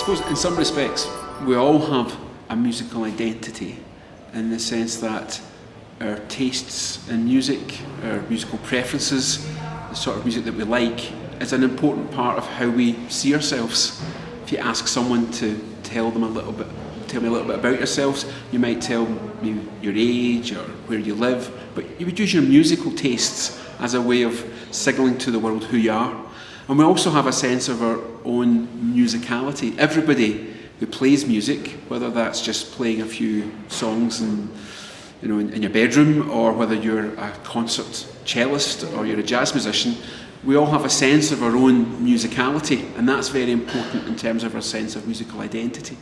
suppose in some respects we all have a musical identity in the sense that our tastes in music, our musical preferences, the sort of music that we like is an important part of how we see ourselves. If you ask someone to tell me a little bit about yourselves, you might tell me your age or where you live, but you would use your musical tastes as a way of signalling to the world who you are. And we also have a sense of our own musicality. Everybody who plays music, whether that's just playing a few songs in your bedroom, or whether you're a concert cellist or you're a jazz musician, we all have a sense of our own musicality, and that's very important in terms of our sense of musical identity.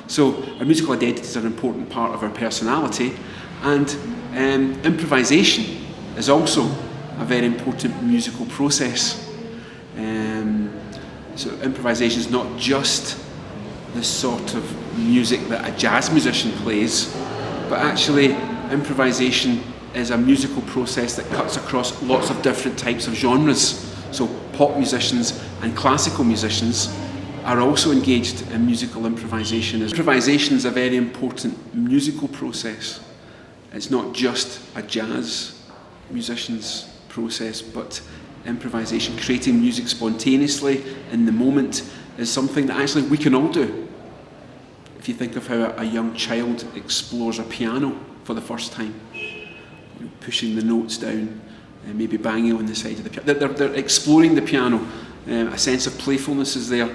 So our musical identity is an important part of our personality, and improvisation is also a very important musical process. So improvisation is not just the sort of music that a jazz musician plays, but actually improvisation is a musical process that cuts across lots of different types of genres. So pop musicians and classical musicians are also engaged in musical improvisation. Improvisation is a very important musical process. It's not just a jazz musician's process, but improvisation, creating music spontaneously in the moment, is something that actually we can all do. If you think of how a young child explores a piano for the first time, pushing the notes down, and maybe banging on the side of the piano. They're exploring the piano. A sense of playfulness is there,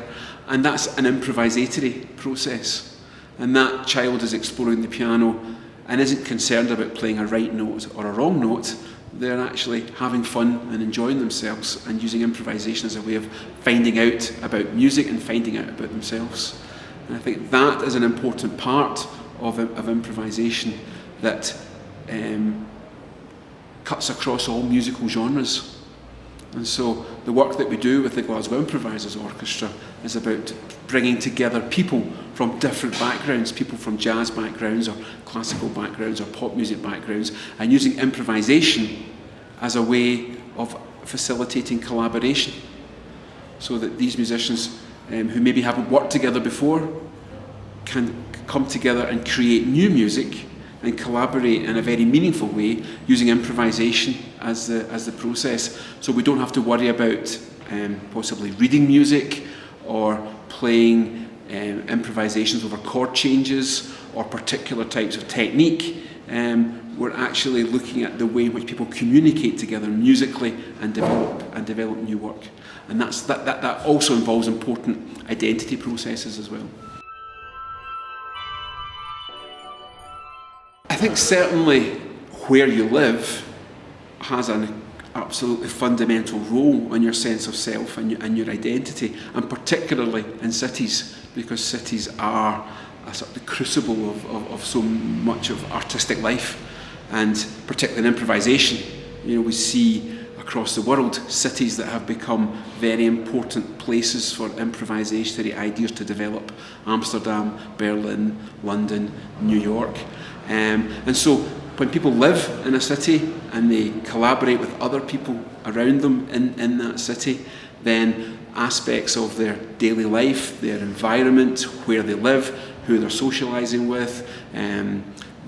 and that's an improvisatory process. And that child is exploring the piano and isn't concerned about playing a right note or a wrong note. They're actually having fun and enjoying themselves and using improvisation as a way of finding out about music and finding out about themselves. And I think that is an important part of improvisation that cuts across all musical genres. And so the work that we do with the Glasgow Improvisers Orchestra is about bringing together people from different backgrounds, people from jazz backgrounds or classical backgrounds or pop music backgrounds, and using improvisation as a way of facilitating collaboration, so that these musicians who maybe haven't worked together before can come together and create new music and collaborate in a very meaningful way using improvisation as the process. So we don't have to worry about possibly reading music or playing improvisations over chord changes or particular types of technique. We're actually looking at the way in which people communicate together musically and develop new work. And that also involves important identity processes as well. I think certainly where you live has an absolutely fundamental role on your sense of self and your identity, and particularly in cities, because cities are a sort of the crucible of so much of artistic life, and particularly in improvisation. We see across the world cities that have become very important places for improvisationary ideas to develop: Amsterdam, Berlin, London, New York. And so when people live in a city and they collaborate with other people around them in that city, then aspects of their daily life, their environment, where they live, who they're socialising with,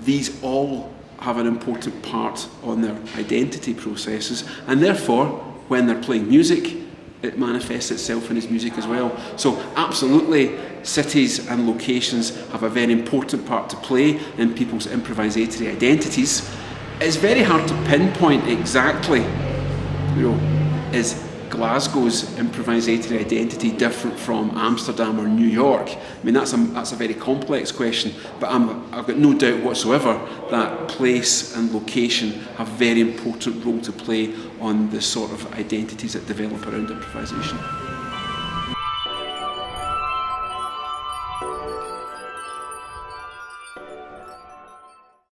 these all have an important part on their identity processes, and therefore when they're playing music, it manifests itself in his music as well. So absolutely, cities and locations have a very important part to play in people's improvisatory identities. It's very hard to pinpoint exactly, is Glasgow's improvisatory identity different from Amsterdam or New York? I mean, that's a very complex question, but I've got no doubt whatsoever that place and location have a very important role to play on the sort of identities that develop around improvisation.